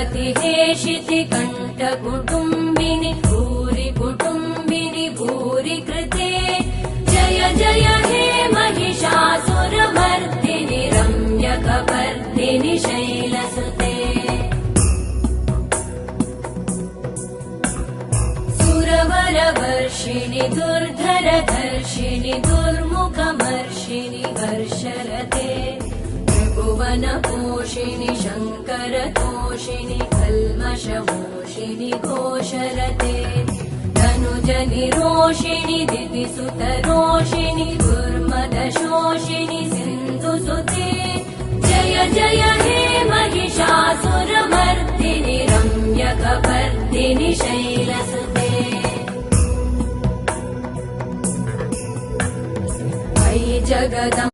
भगवति हेशिति कण्ठकुटुम्बिनि भूरि कुटुम्बिनि भूरि कृते जय जय हे महिषासुरमर्दिनि रम्यकपर्दिनि शैलसुते सुरवरवर्षिणि दुर्धरधर्षिणि दुर्मुखमर्षिणि हर्षरते त्रिभुवनपोषिणि शङ्करतोषिणि कल्मषमोषिणि घोषरते तनुजनिरोषिणि दितिसुतरोषिणि दुर्मदशोषिणि सिन्धुसुते जय जय हे महिषासुरमर्दिनि रम्यकपर्दिनि शैलसुते अयि जगदम्ब